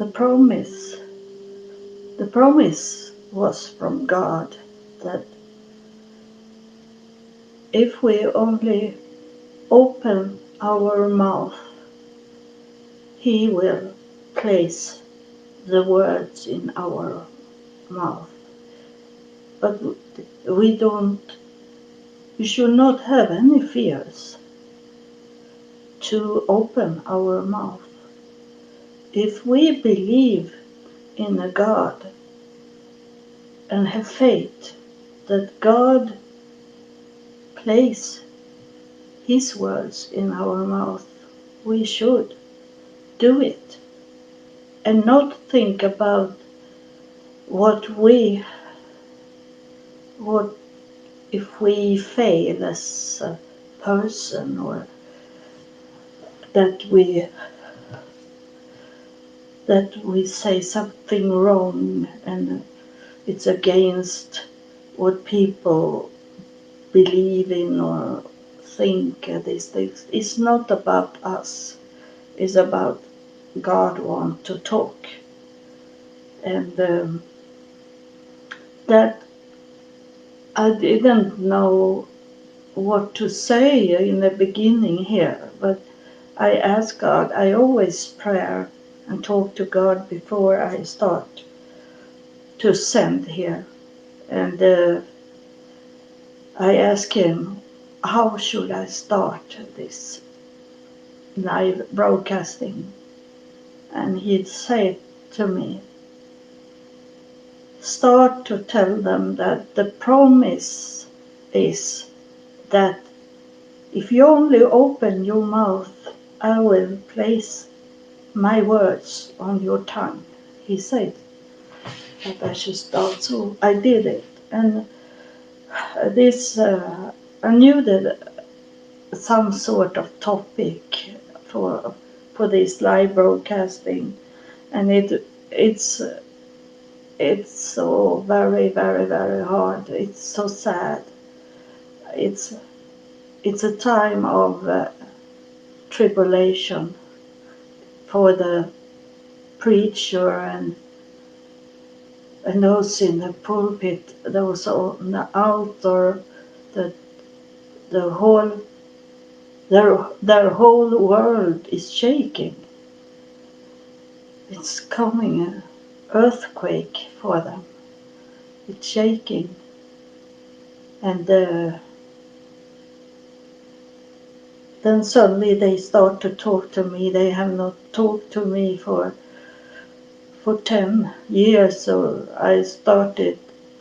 the promise. The promise was from God that if we only open our mouth, He will place the words in our mouth. But we should not have any fears to open our mouth. If we believe in a God and have faith that God place His words in our mouth, we should do it and not think about what if we fail as a person, or that we say something wrong and it's against what people believe in or think. These things. It's not about us. It's about God want to talk. And that I didn't know what to say in the beginning here, but I asked God. I always pray and talk to God before I start to send here. And I asked Him, how should I start this live broadcasting? And He'd say to me, start to tell them that the promise is that if you only open your mouth, I will place my words on your tongue. He said that I should start, so I did it. And this, I knew that some sort of topic for this live broadcasting, and it's so very, very, very hard. It's so sad. It's a time of tribulation for the preacher and those in the pulpit, those on the altar, that the whole their whole world is shaking. It's coming an earthquake for them. It's shaking, and then suddenly they start to talk to me. They have not talked to me for 10 years. So I started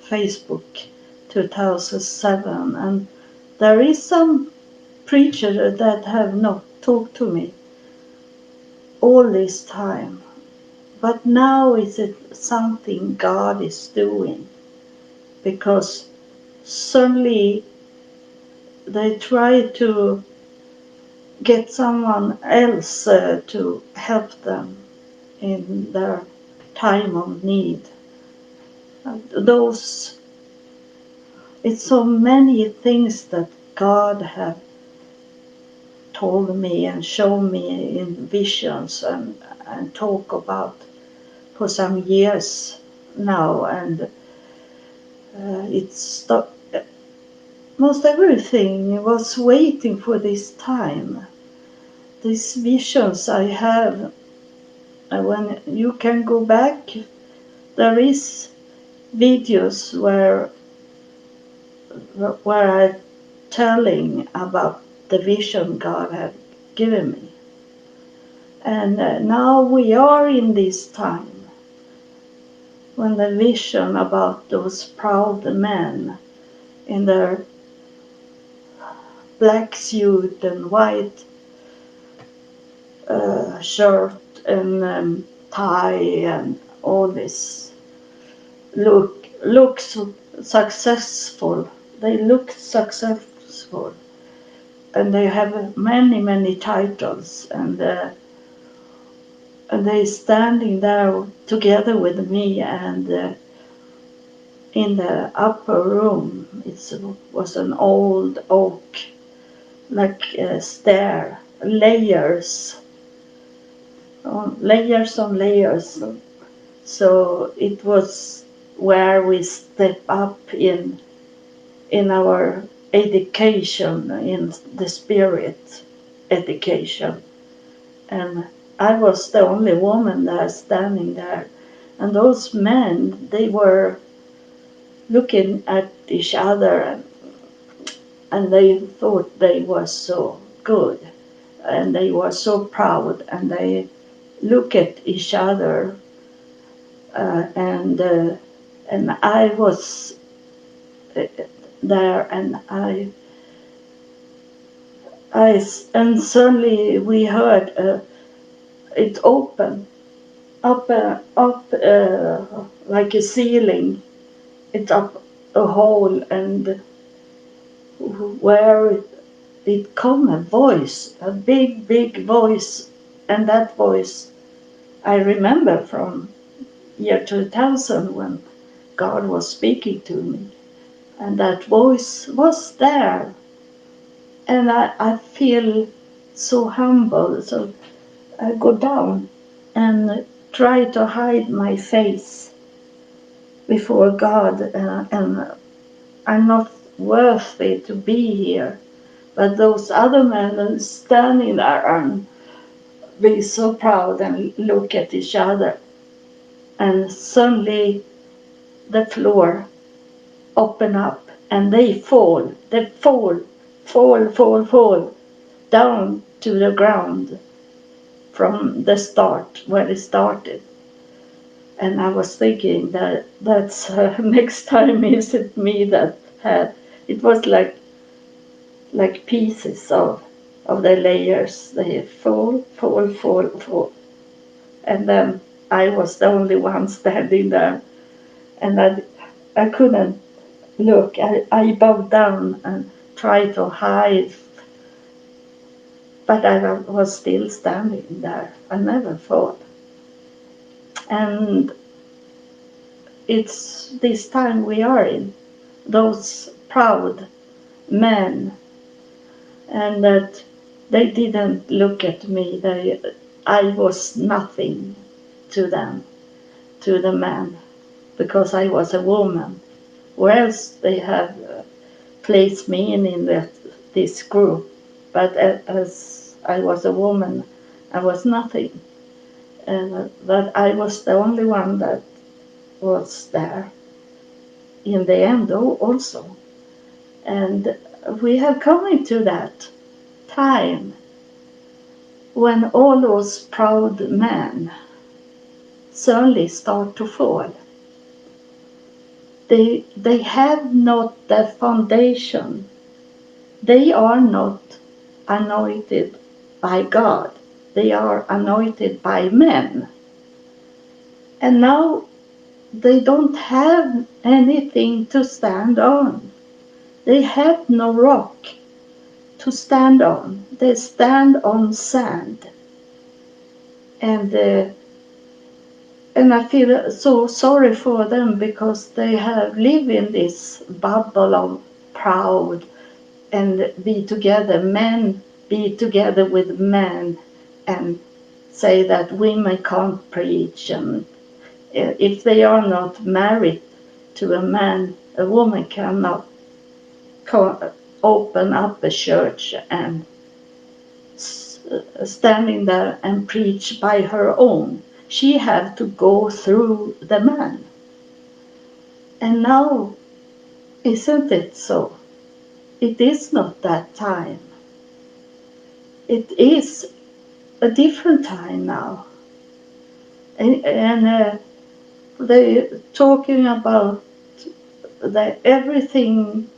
Facebook 2007, and there is some preachers that have not talked to me all this time. But now is it something God is doing, because suddenly they try to get someone else to help them in their time of need. It's so many things that God have told me and shown me in visions and talk about for some years now, and most everything was waiting for this time. These visions I have, when you can go back, there is videos where I'm telling about the vision God had given me. And now we are in this time when the vision about those proud men in their black suit and white shirt and tie and all this look so successful. They look successful, and they have many titles, and they standing there together with me, and in the upper room it was an old oak, like stair layers, on layers. So it was where we step up in our education, in the spirit education. And I was the only woman there standing there. And those men, they were looking at each other, and they thought they were so good and they were so proud, and they look at each other, uh, and uh, and I was there, and and suddenly we heard it open up like a ceiling. It's up a hole, and where it come a voice, a big voice, and that voice I remember from year 2000 when God was speaking to me, and that voice was there, and I feel so humble, so I go down and try to hide my face before God, and I'm not worthy to be here. But those other men are standing there and be so proud and look at each other. And suddenly the floor open up and they fall. They fall down to the ground from the start, where it started. And I was thinking that's next time is it me that had. It was like pieces of the layers. They fall, and then I was the only one standing there, and I couldn't look. I bowed down and tried to hide, but I was still standing there. I never fall. And it's this time we are in, those proud men, and that they didn't look at me. I was nothing to them, to the men, because I was a woman. Whereas they have placed me in this group, but as I was a woman, I was nothing. And that I was the only one that was there in the end also. And we have come into that time when all those proud men suddenly start to fall. They have not the foundation. They are not anointed by God. They are anointed by men. And now they don't have anything to stand on. They have no rock to stand on. They stand on sand. And I feel so sorry for them, because they have lived in this bubble of proud and be together, men be together with men, and say that women can't preach, and if they are not married to a man, a woman cannot open up a church and standing there and preach by her own. She had to go through the man. And now, isn't it so? It is not that time. It is a different time now. And they talking about that everything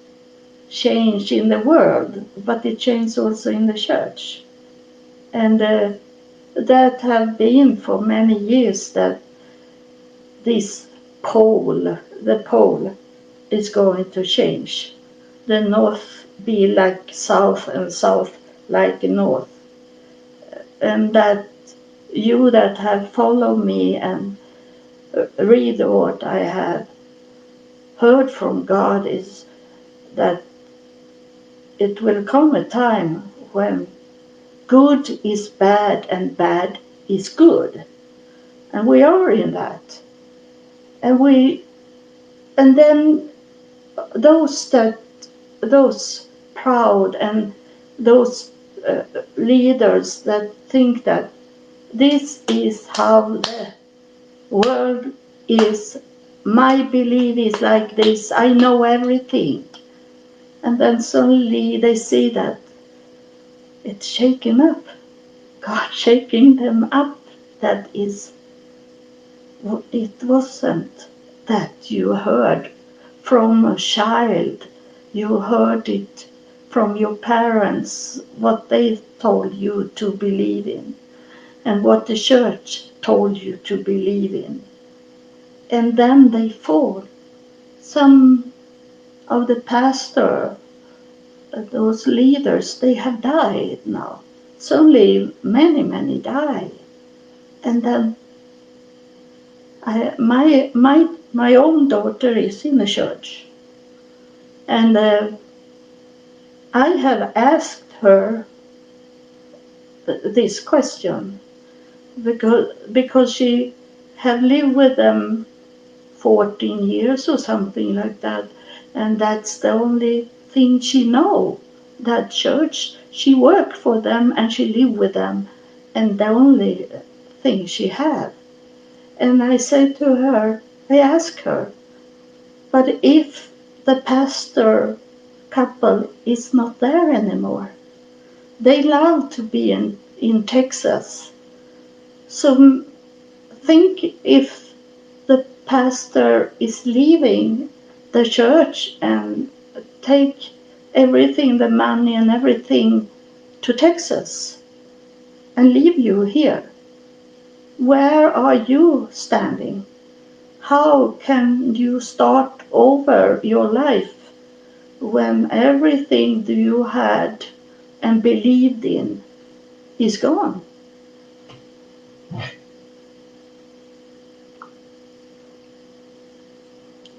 changed in the world, but it changed also in the church. And that have been for many years that this the pole is going to change. The north be like south and south like north. And that you that have followed me and read what I have heard from God is that it will come a time when good is bad and bad is good, and we are in that. And then those proud and those leaders that think that this is how the world is, my belief is like this, I know everything. And then suddenly they see that it's shaken up. God shaking them up. That is, it wasn't that you heard from a child. You heard it from your parents, what they told you to believe in, and what the church told you to believe in. And then they fall. Some of the pastor, those leaders, they have died now. Suddenly many die. And then my own daughter is in the church. And I have asked her this question because she had lived with them 14 years or something like that, and that's the only thing she know. That church, she worked for them and she lived with them, and the only thing she had. And I said to her, I asked her, but if the pastor couple is not there anymore, they love to be in Texas. So think if the pastor is leaving the church and take everything, the money and everything to Texas and leave you here. Where are you standing? How can you start over your life when everything you had and believed in is gone?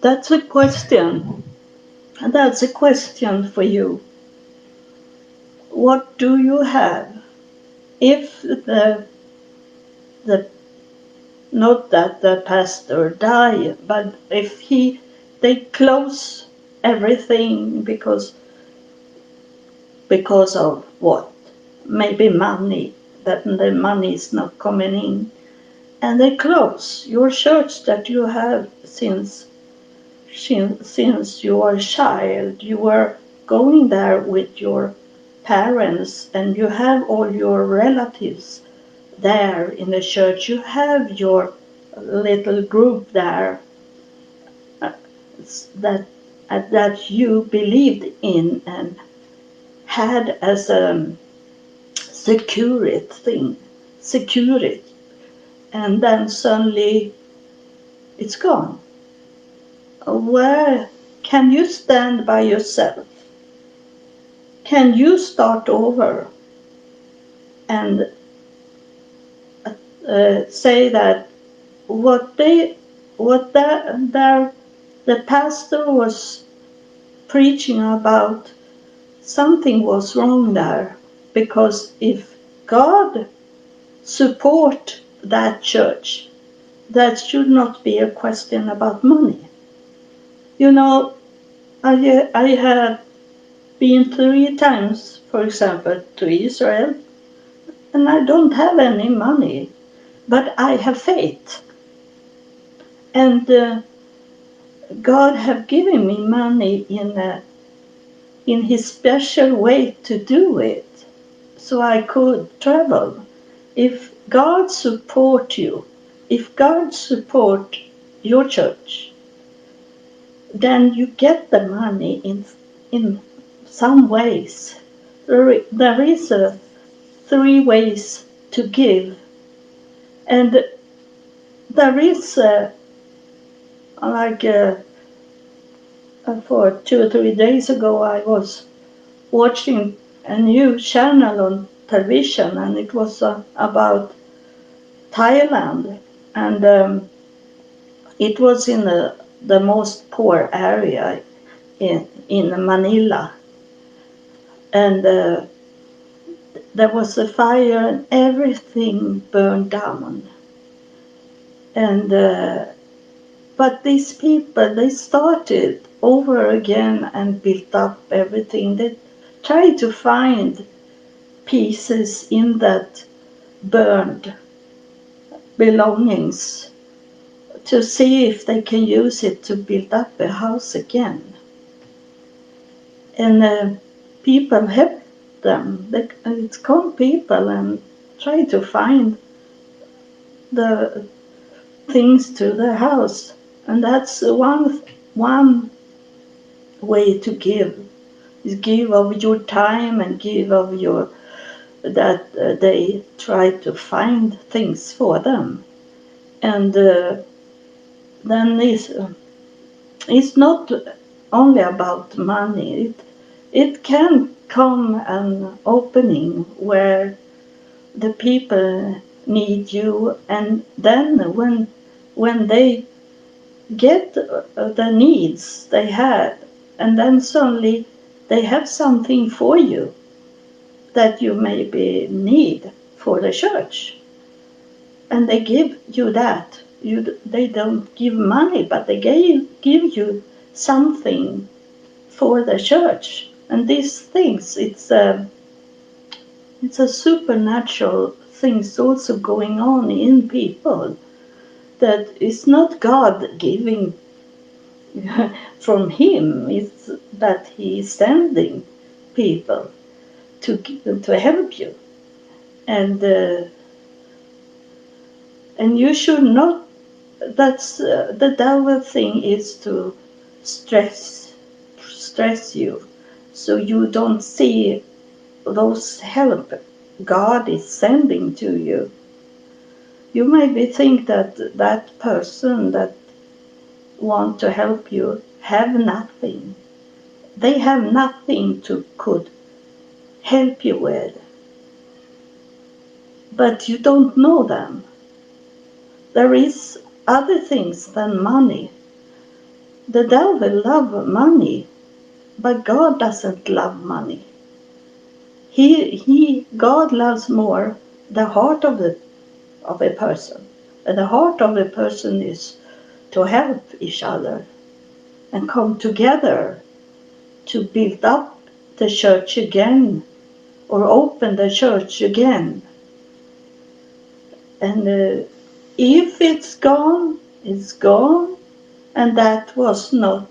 That's a question. And that's a question for you. What do you have? If the not that the pastor died, but if they close everything because of what? Maybe money, that the money is not coming in. And they close your church that you have since you were a child. You were going there with your parents and you have all your relatives there in the church. You have your little group there that that you believed in and had as a security, and then suddenly it's gone. Where can you stand by yourself? Can you start over and say that what the pastor was preaching about, something was wrong there, because if God support that church, that should not be a question about money. You know, I had been 3 times, for example, to Israel, and I don't have any money, but I have faith. And God have given me money in His special way to do it, so I could travel. If God support you, if God support your church, then you get the money in some ways. There is 3 ways to give, and there is like for 2 or 3 days ago I was watching a new channel on television, and it was about Thailand, and it was in the most poor area in Manila, and there was a fire and everything burned down. And but these people, they started over again and built up everything. They tried to find pieces in that burned belongings to see if they can use it to build up a house again. And people helped them. It's called people and try to find the things to the house. And that's one way to give. Is give of your time and give of your that they try to find things for them. And then it's not only about money. It can come an opening where the people need you, and then when they get the needs they had, and then suddenly they have something for you that you maybe need for the church, and they give you that. They don't give money, but they give you something for the church. And these things, it's a supernatural things also going on in people, that is not God giving from him. It's that he is sending people to help you. And you should not, that's the devil thing is to stress you, so you don't see those help God is sending to you. You maybe think that that person that want to help you have nothing. They have nothing to could help you with. But you don't know them. There is other things than money. The devil loves money, but God doesn't love money. God loves more the heart of a person. And the heart of a person is to help each other and come together to build up the church again, or open the church again. And if it's gone, it's gone, and that was not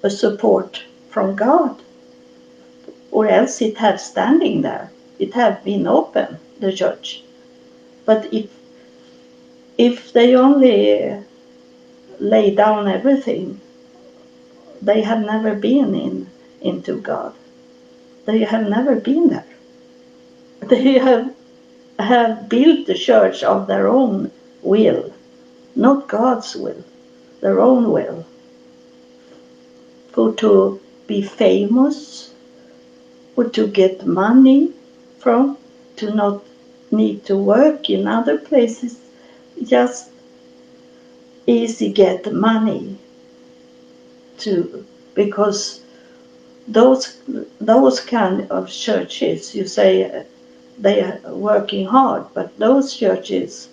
a support from God, or else it had standing there. It had been open, the church. But if they only lay down everything, they have never been into God. They have never been there. They have built the church of their own will, not God's will, their own will. For to be famous, or to get money from, to not need to work in other places, just easy get money to, because those kind of churches, you say they are working hard, but those churches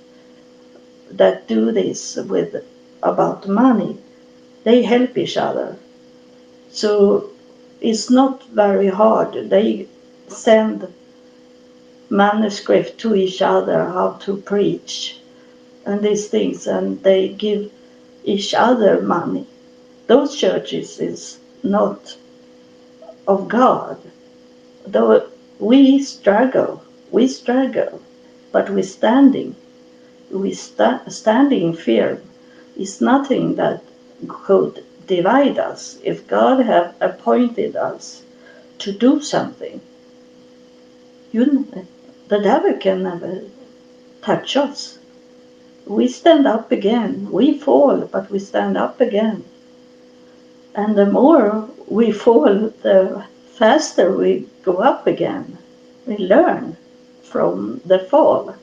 that do this with about money, they help each other. So it's not very hard. They send manuscript to each other how to preach and these things, and they give each other money. Those churches is not of God. Though we struggle, but we're standing. Standing firm is nothing that could divide us. If God have appointed us to do something, the devil can never touch us. We stand up again. We fall, but we stand up again. And the more we fall, the faster we go up again. We learn from the fall.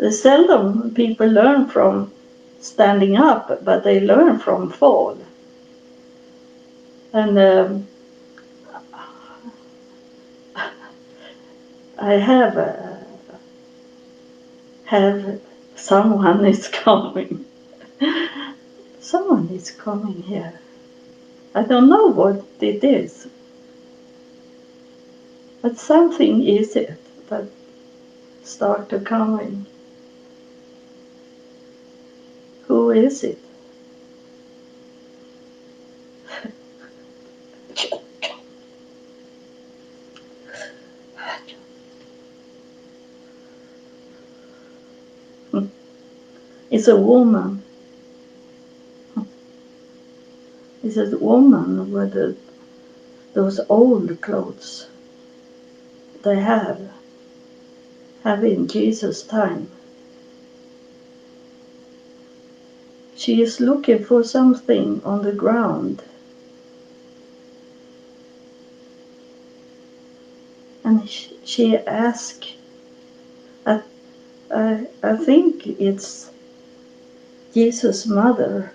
Seldom people learn from standing up, but they learn from fall. And I have someone is coming. Someone is coming here. I don't know what it is, but something is it that start to come in. Who is it? It's a woman. It's a woman with those old clothes they have in Jesus' time. She is looking for something on the ground. And she asked, I think it's Jesus' mother,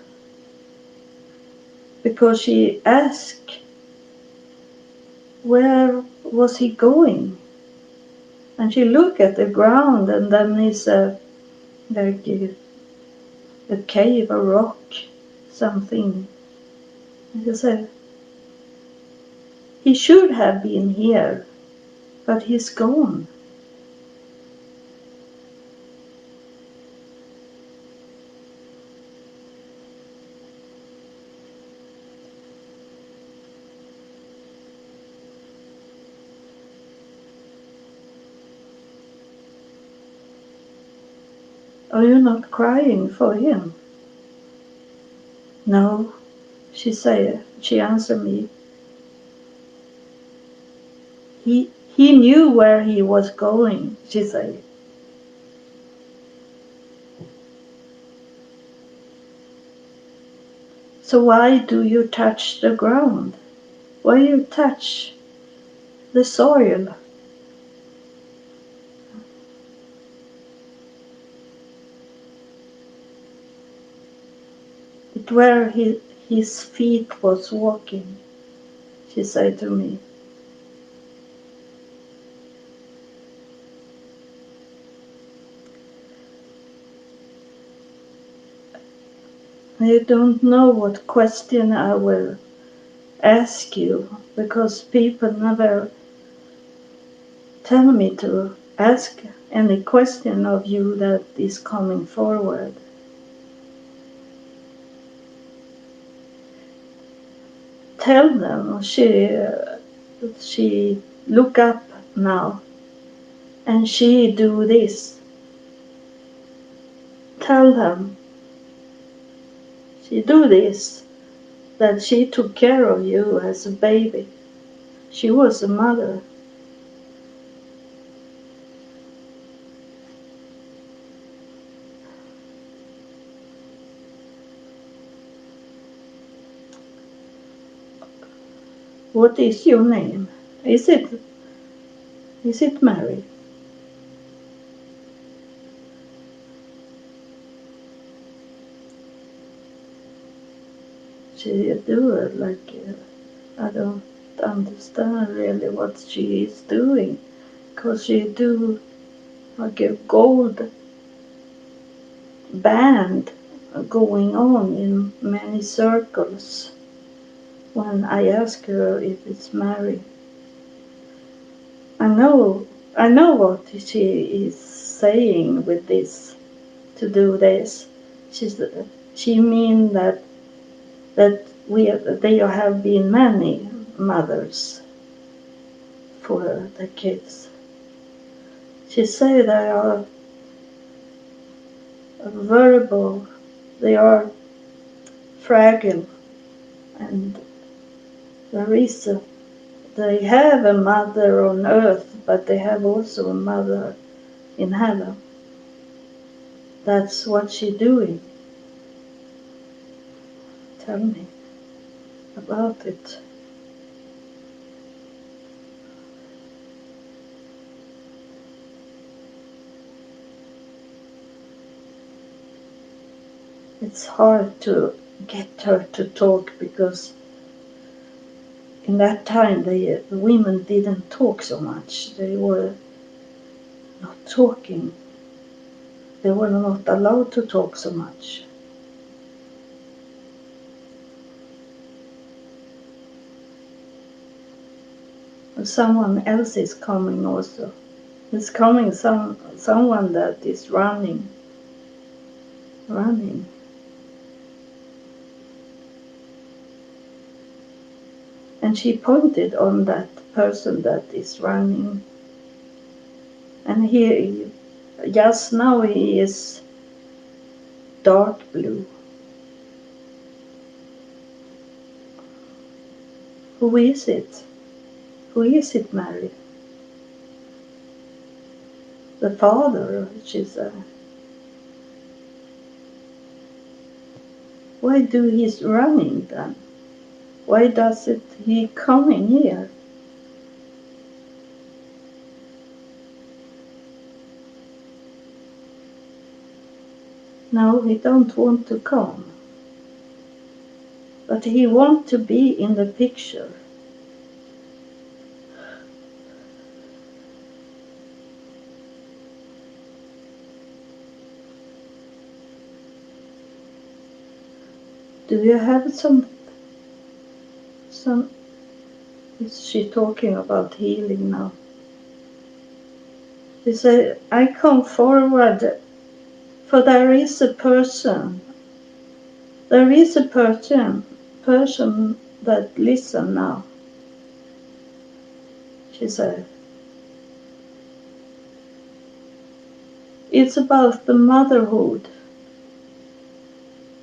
because she asked, where was he going? And she looked at the ground, and then it's like a cave, a rock, something. And she said, he should have been here, but he's gone. Are you not crying for him? No, she said. She answered me. He knew where he was going, she said. So why do you touch the ground? Why you touch the soil? It where his feet was walking, she said to me. I don't know what question I will ask you, because people never tell me to ask any question of you that is coming forward. Tell them she look up now and she do this. Tell them she do this, that she took care of you as a baby. She was a mother. What is your name? Is it Mary? She do it like I don't understand really what she is doing, because she do like a gold band going on in many circles when I ask her if it's Mary. I know what she is saying with this, to do this. She mean that there have been many mothers for the kids. She say they are vulnerable, they are fragile, and they have a mother on earth, but they have also a mother in heaven. That's what she's doing. Tell me about it. It's hard to get her to talk, because in that time the women didn't talk so much. They were not talking. They were not allowed to talk so much. Someone else is coming also. It's coming someone that is running. And she pointed on that person that is running. And just now he is dark blue. Who is it? Who is it, Mary? The father, she said. Why do he's running then? Why does it he coming here? No, he don't want to come. But he want to be in the picture. Do you have some is she talking about healing now? She said, I come forward, for there is a person that listen now. She said, it's about the motherhood.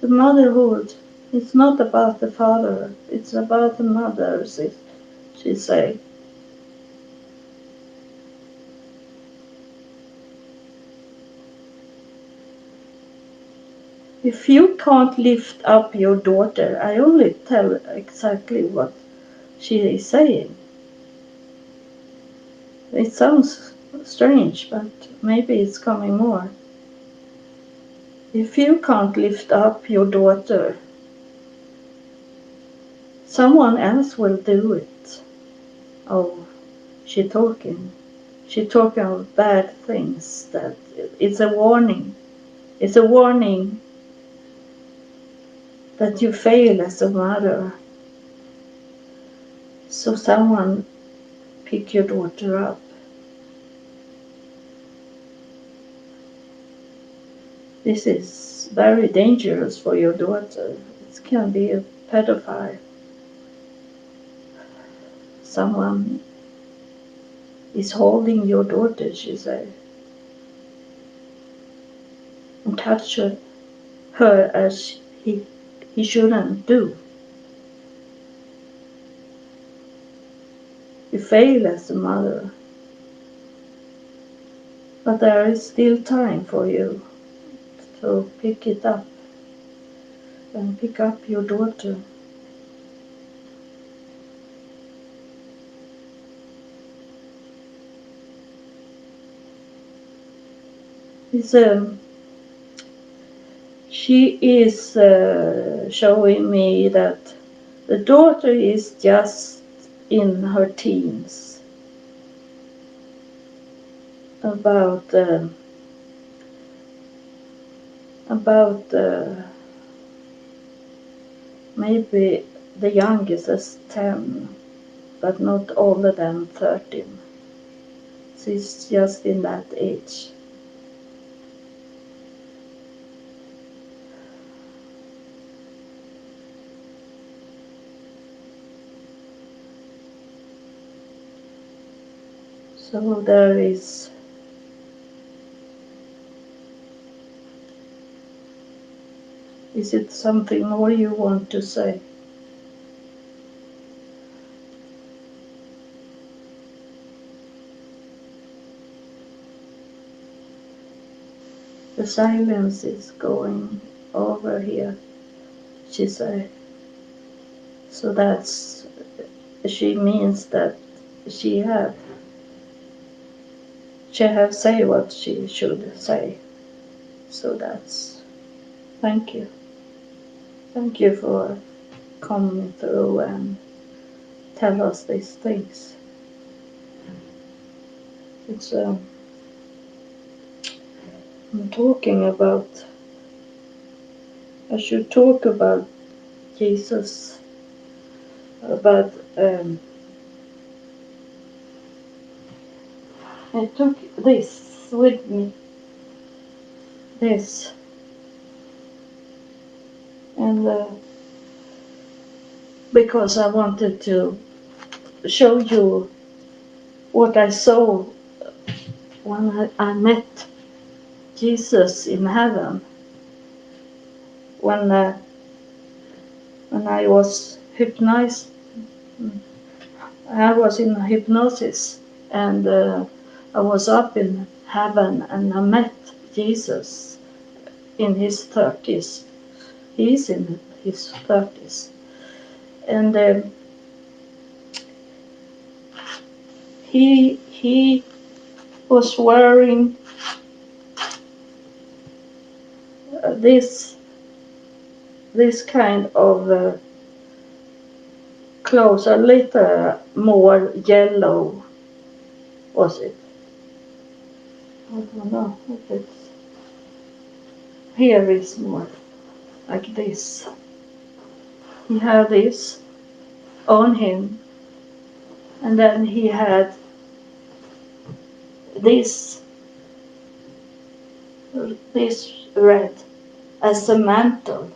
The motherhood. It's not about the father. It's about the mother, she said. If you can't lift up your daughter, I only tell exactly what she is saying. It sounds strange, but maybe it's coming more. If you can't lift up your daughter, someone else will do it. Oh, she talking of bad things. That it's a warning. It's a warning that you fail as a mother. So someone pick your daughter up. This is very dangerous for your daughter. It can be a pedophile. Someone is holding your daughter, she said, and touch her as he shouldn't do. You fail as a mother, but there is still time for you to pick it up and pick up your daughter. She is showing me that the daughter is just in her teens, about maybe the youngest is 10, but not older than 13. She's just in that age. So there is it something more you want to say? The silence is going over here, she said. So she means that she have say what she should say. So thank you. Thank you for coming through and tell us these things. It's I'm talking about, I should talk about Jesus, about, I took this with me, this, and because I wanted to show you what I saw when I met Jesus in heaven, when I was hypnotized. I was in hypnosis, and I was up in heaven, and I met Jesus in his 30s. He's in his 30s, and he was wearing this kind of clothes, a little more yellow, was it? I don't know if it's, here is more like this. He had this on him, and then he had this red as a mantle,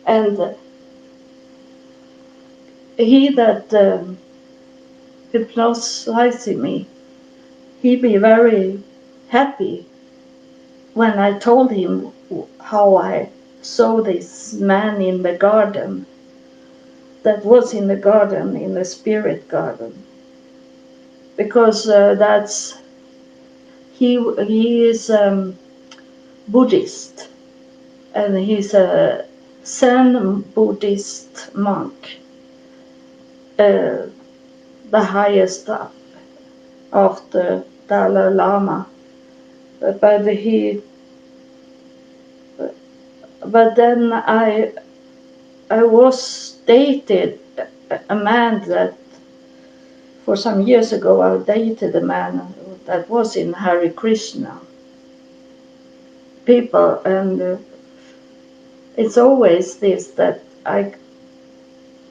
and he that hypnotized me, he be very happy when I told him how I saw this man in the garden, that was in the garden, in the spirit garden, because that's he is Buddhist, and he's a Zen Buddhist monk, the highest up after Dalai Lama. But then I was dated a man that, for some years ago, I dated a man that was in Hare Krishna people, and it's always this that I,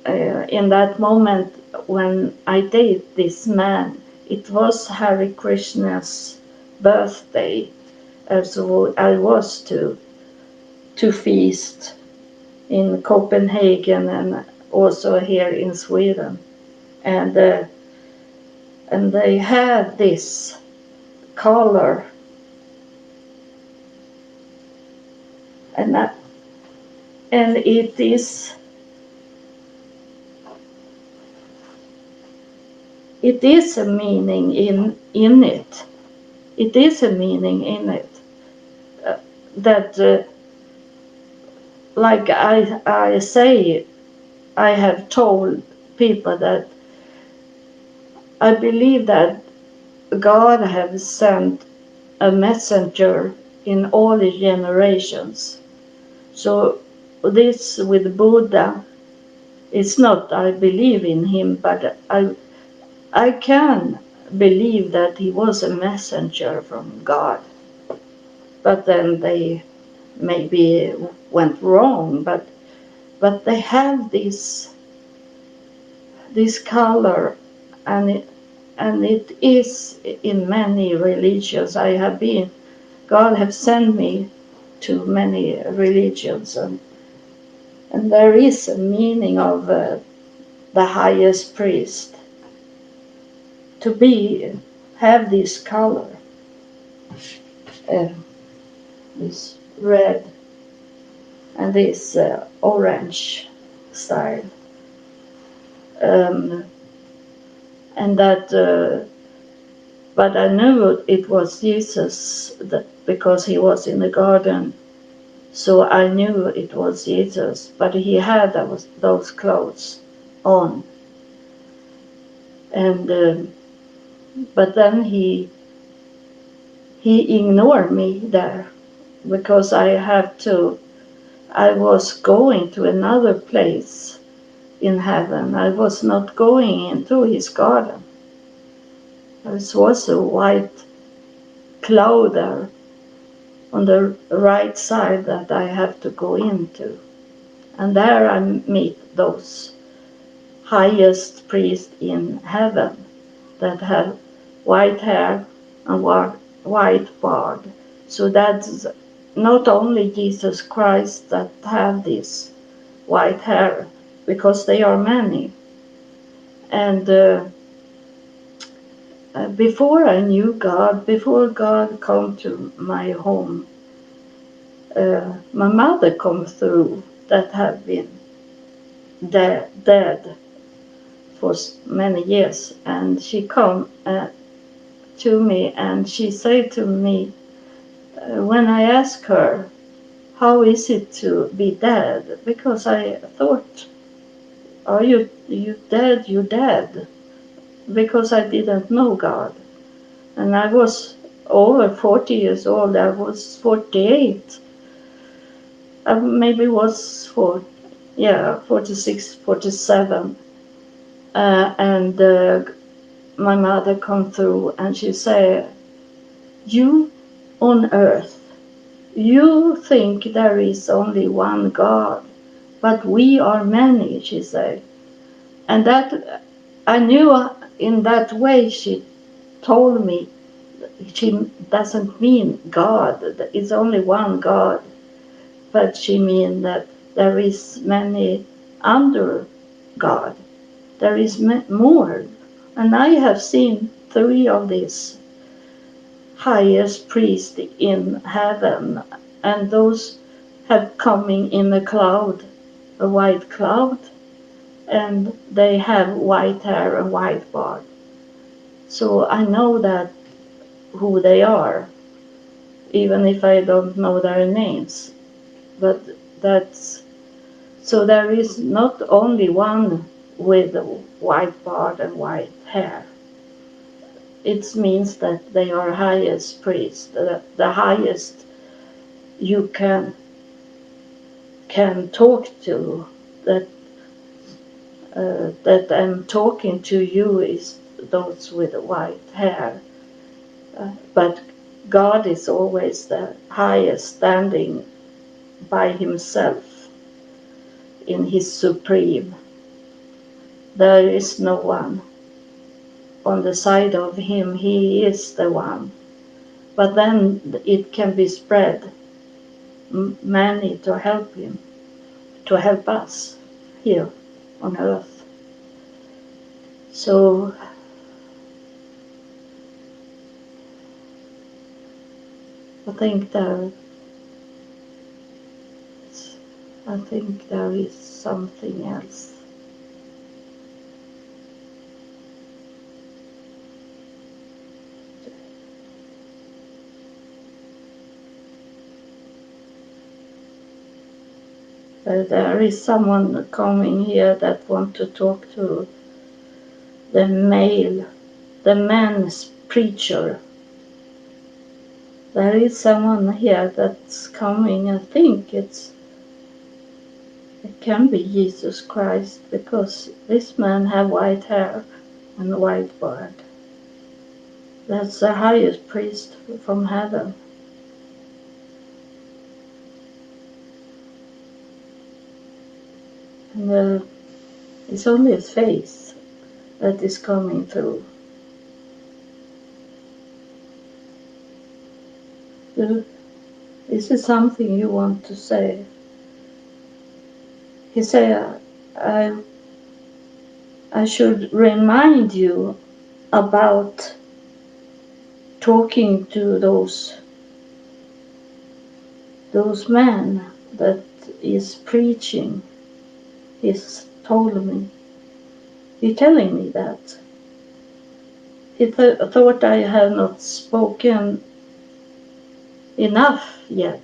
in that moment when I date this man, it was Hare Krishna's birthday, so I was to feast in Copenhagen and also here in Sweden, and they had this color, and it is a meaning in it. It is a meaning in it that, like I say, I have told people that I believe that God has sent a messenger in all the generations. So this with Buddha, it's not I believe in him, but I can believe that he was a messenger from God. But then they maybe went wrong, but they have this color, and it is in many religions. God have sent me to many religions, and there is a meaning of the highest priest to have this color, uh, this red and this orange style, and that. But I knew it was Jesus because he was in the garden, so I knew it was Jesus. But he had those clothes on, and but then he ignored me there because I was going to another place in heaven. I was not going into his garden. There was a white cloud there, on the right side that I have to go into. And there I meet those highest priests in heaven that have white hair and white beard. So that's not only Jesus Christ that have this white hair, because they are many. And before I knew God, before God come to my home, my mother come through that have been dead for many years, and she come to me and she said to me, when I asked her, how is it to be dead? Because I thought, are you dead? You dead? Because I didn't know God. And I was over 40 years old. I was 48. I maybe was 46, 47. And my mother come through and she said, you on earth, you think there is only one God, but we are many, she said. And that I knew in that way she told me she doesn't mean God, it's only one God, but she means that there is many under God. There is more. And I have seen 3 of these highest priests in heaven, and those have coming in a cloud, a white cloud, and they have white hair and white beard. So I know that who they are, even if I don't know their names. But that's so there is not only one with white beard and white hair. It means that they are highest priests, the highest you can talk to. That I'm talking to you is those with white hair. But God is always the highest, standing by himself in his supreme. There is no one on the side of him. He is the one. But then it can be spread, many to help him, to help us here on earth. So I think there is something else. There is someone coming here that want to talk to the man's preacher. There is someone here that's coming. I think it can be Jesus Christ, because this man have white hair and white beard. That's the highest priest from heaven. And it's only his face that is coming through. Is it something you want to say? He said, I should remind you about talking to those men that is preaching. He's told me. He's telling me that. He thought I had not spoken enough yet.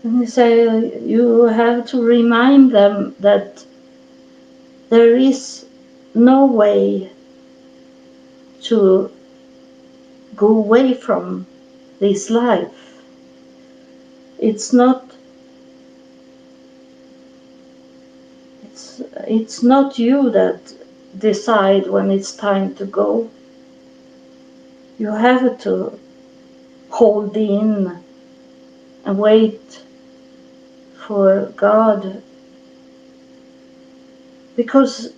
And he said, you have to remind them that there is no way to go away from this life. It's not you that decide when it's time to go. You have to hold in and wait for God, because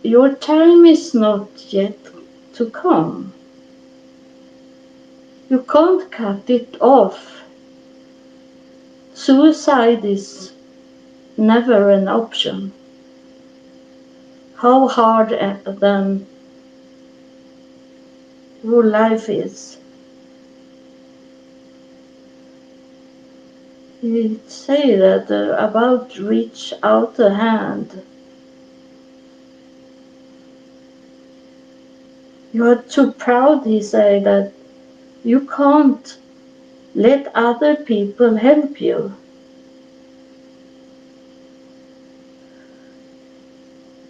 your time is not yet to come. You can't cut it off. Suicide is never an option. How hard then your life is. He say that about reach out a hand. You are too proud, he say, that you can't let other people help you.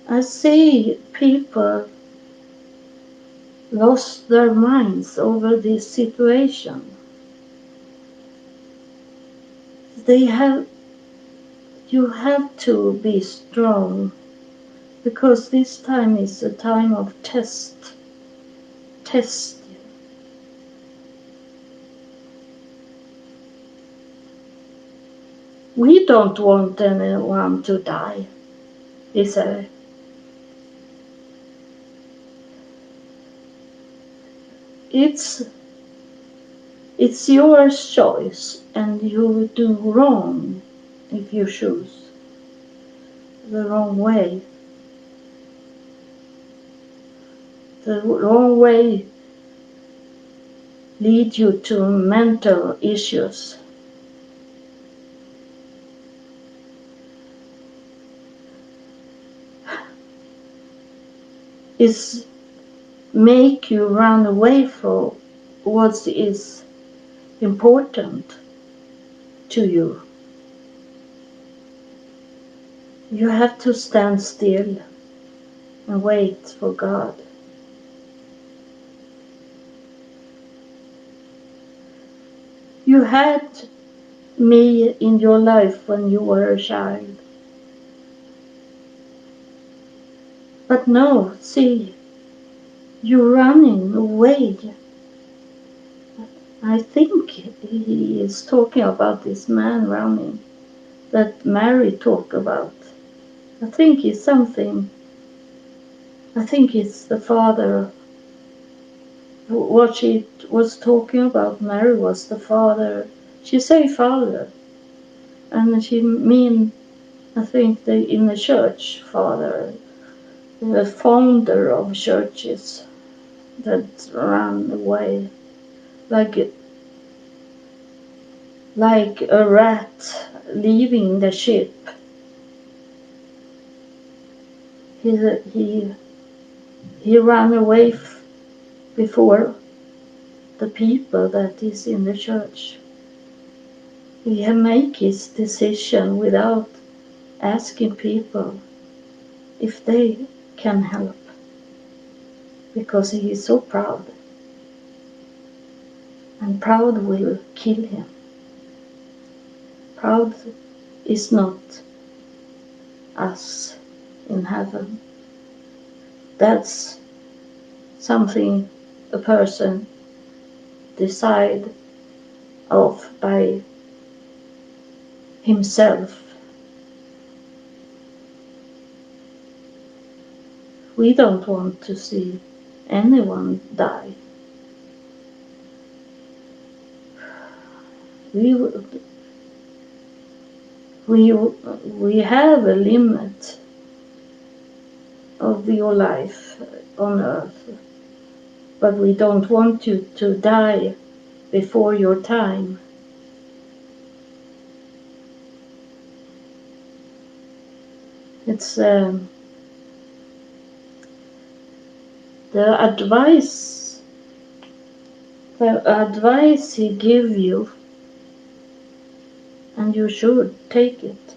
I see people lost their minds over this situation. You have to be strong, because this time is a time of test. We don't want anyone to die, he said. It's your choice, and you do wrong if you choose the wrong way. The wrong way leads you to mental issues. It's make you run away from what is important to you. You have to stand still and wait for God. You had me in your life when you were a child. But no, see, you're running away. I think he is talking about this man running that Mary talked about. I think it's the father. What she was talking about, Mary, was the father. She say father, and she mean, I think, in the church father, the founder of churches that ran away like a rat leaving the ship. He ran away before the people that is in the church. He make his decision without asking people if they can help, because he is so proud, and proud will kill him. Proud is not us in heaven. That's something a person decide of by himself. We don't want to see anyone die. We have a limit of your life on earth, but we don't want you to die before your time. It's the advice he give you, and you should take it.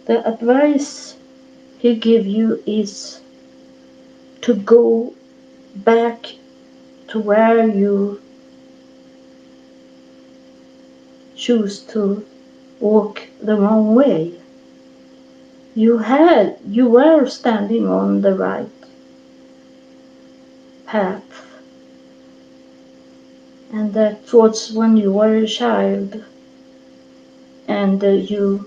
The advice he give you is to go back to where you choose to walk the wrong way. You were standing on the right path, And that was when you were a child, and you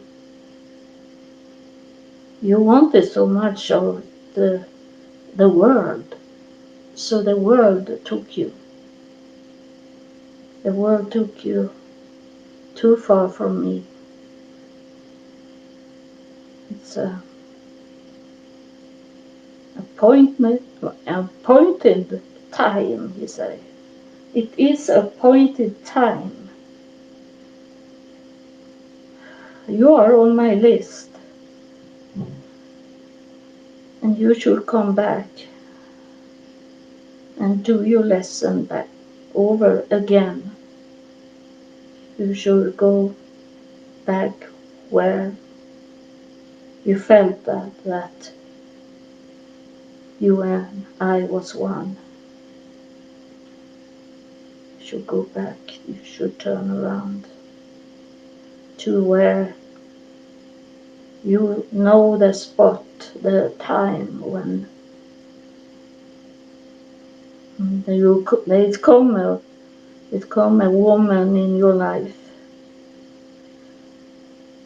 wanted so much of the world, so the world took you. The world took you too far from me. It's a appointed time, he said. It is appointed time. You are on my list, and you should come back and do your lesson back over again. You should go back where you felt that you and I was one. You should go back. You should turn around to where you know the spot, the time when there's come a woman in your life,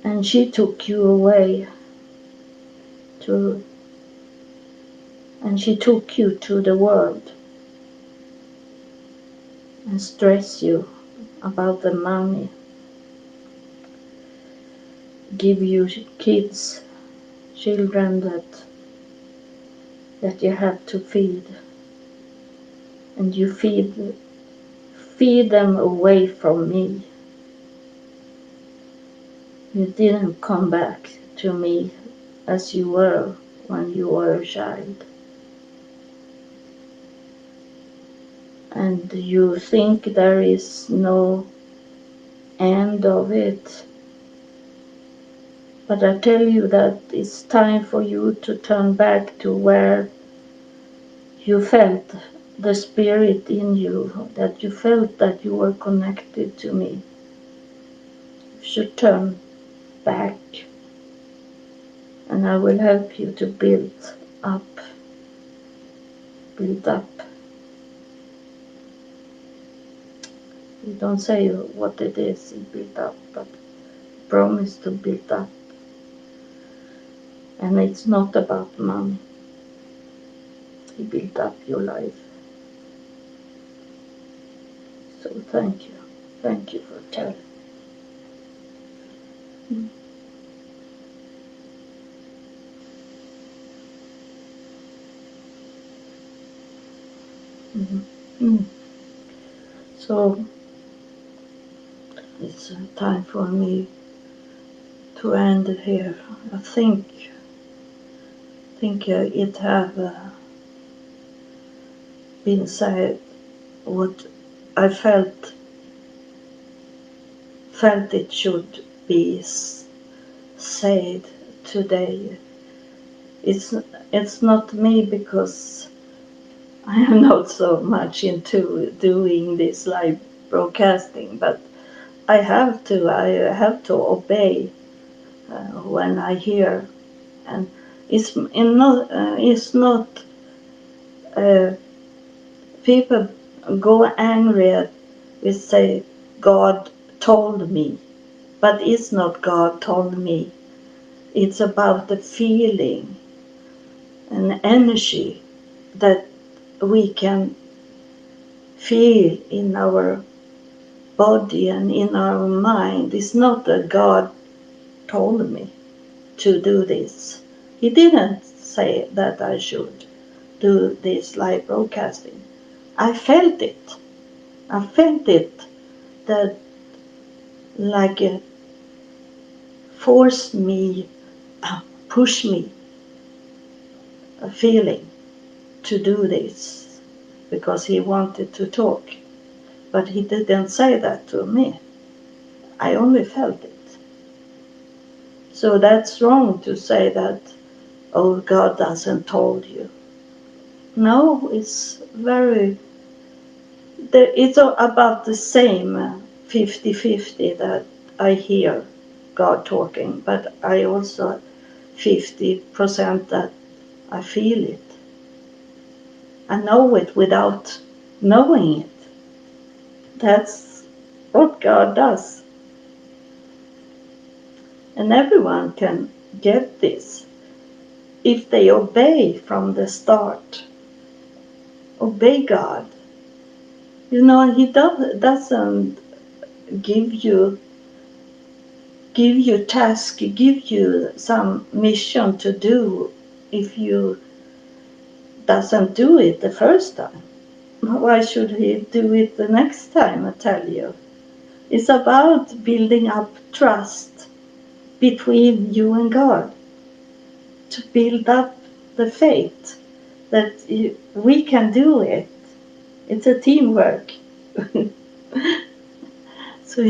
and she took you away and she took you to the world and stress you about the money, give you kids, children that you have to feed, and you feed them away from me. You didn't come back to me as you were when you were a child. And you think there is no end of it. But I tell you that it's time for you to turn back to where you felt the spirit in you, that you felt that you were connected to me. You should turn back, and I will help you to build up. Build up. You don't say what it is, build up, but promise to build up. And it's not about money. He built up your life. So thank you. Thank you for telling. So it's time for me to end it here. I think it have been said what I felt it should be said today. It's not me, because I am not so much into doing this live broadcasting, but I have to obey when I hear, and it's not people go angry at we say God told me, but it's not God told me. It's about the feeling and energy that we can feel in our body and in our mind. It's not that God told me to do this. He didn't say that I should do this live broadcasting. I felt it. I felt it that like it forced me, pushed me, a feeling to do this because he wanted to talk. But he didn't say that to me. I only felt it. So that's wrong to say that, oh, God doesn't told you. No, it's it's about the same 50-50 that I hear God talking, but I also 50% that I feel it. I know it without knowing it. That's what God does. And everyone can get this if they obey from the start. Obey God. You know, He doesn't give you task, give you some mission to do if you doesn't do it the first time. Why should He do it the next time? I tell you, it's about building up trust between you and God, to build up the faith that we can do it. It's a teamwork. So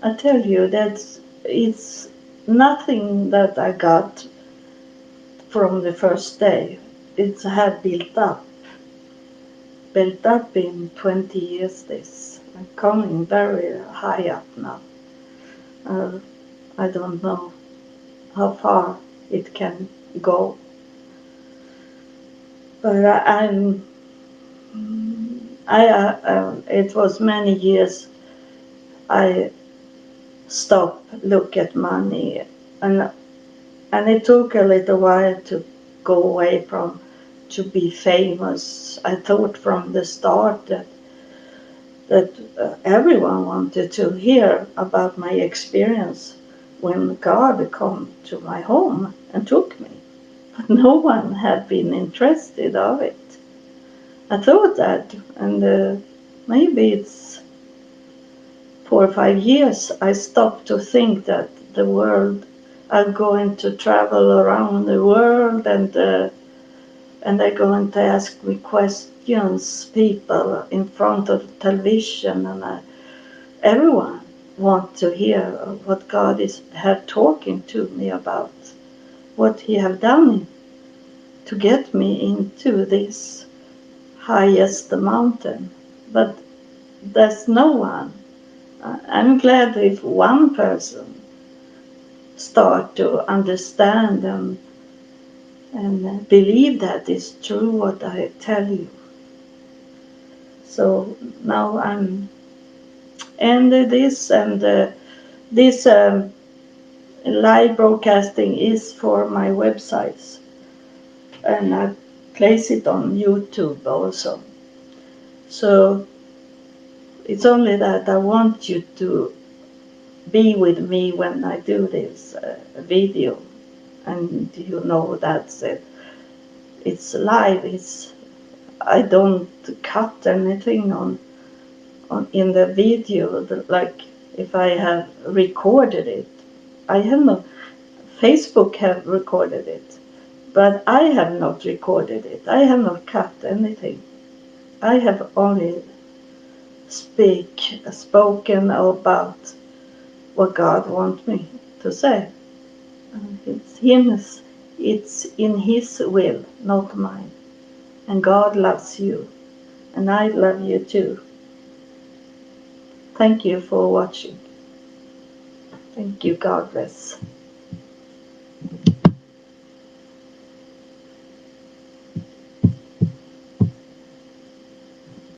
I tell you that it's nothing that I got from the first day. It's had built up in 20 years. This I'm coming very high up now. I don't know how far it can go, but it was many years I stopped look at money, and it took a little while to go away from to be famous. I thought from the start that everyone wanted to hear about my experience when God come to my home and took me, but no one had been interested of it. I thought that, and maybe it's 4 or 5 years I stopped to think that the world, I'm going to travel around the world, and they're going to ask me questions, people in front of television, and everyone want to hear what God is have talking to me about, what He have done to get me into this highest mountain. But there's no one. I'm glad if one person start to understand and believe that it's true what I tell you. So now I'm ended this, and this live broadcasting is for my websites, and I place it on YouTube also. So it's only that I want you to be with me when I do this video, and you know that's it. It's live. I don't cut anything on in the video, like if I have recorded it. I have not. Facebook have recorded it, but I have not recorded it. I have not cut anything. I have only spoken about what God wants me to say. It's in His will, not mine. And God loves you, and I love you too. Thank you for watching. Thank you. God bless.